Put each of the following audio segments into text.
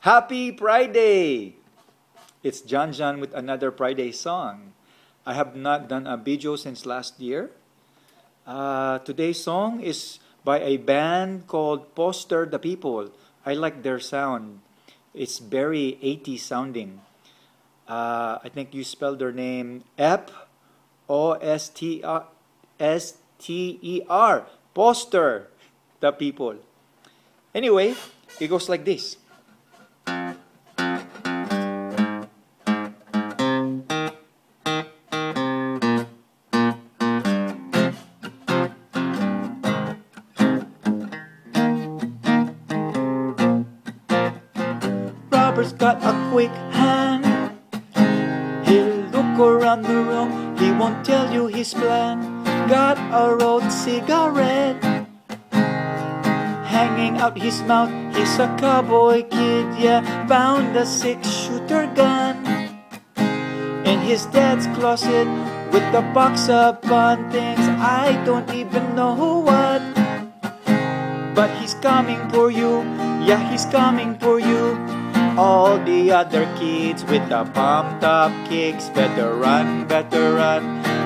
Happy Friday! It's John John with another Friday song. I have not done a video since last year. Today's song is by a band called Poster the People. I like their sound. It's very 80s sounding. I think you spell their name Poster. Poster the People. Anyway, it goes like this. Robert's got a quick hand. He'll look around the room, he won't tell you his plan. Got a rolled cigarette hanging out his mouth. He's a cowboy kid, yeah, found a 6-shooter gun in his dad's closet with a box of fun things I don't even know what. But he's coming for you, yeah, he's coming for you. All the other kids with the pumped up kicks, better run,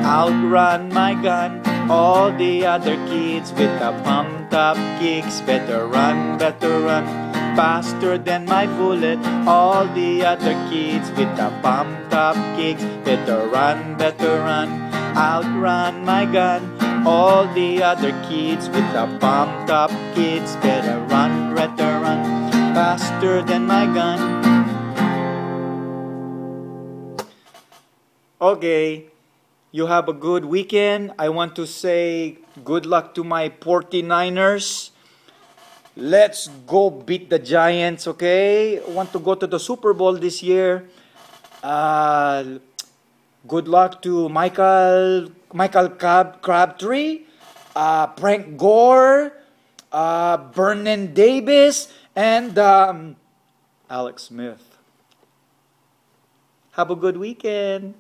outrun my gun. All the other kids with the pumped up kicks, better run, faster than my bullet. All the other kids with the pumped up kicks, better run, outrun my gun. All the other kids with the pumped up kicks, better run, faster than my gun. Okay, you have a good weekend. I want to say good luck to my 49ers. Let's go beat the Giants, okay? I want to go to the Super Bowl this year. Good luck to Michael Crabtree, Frank Gore, Vernon Davis, and Alex Smith. Have a good weekend.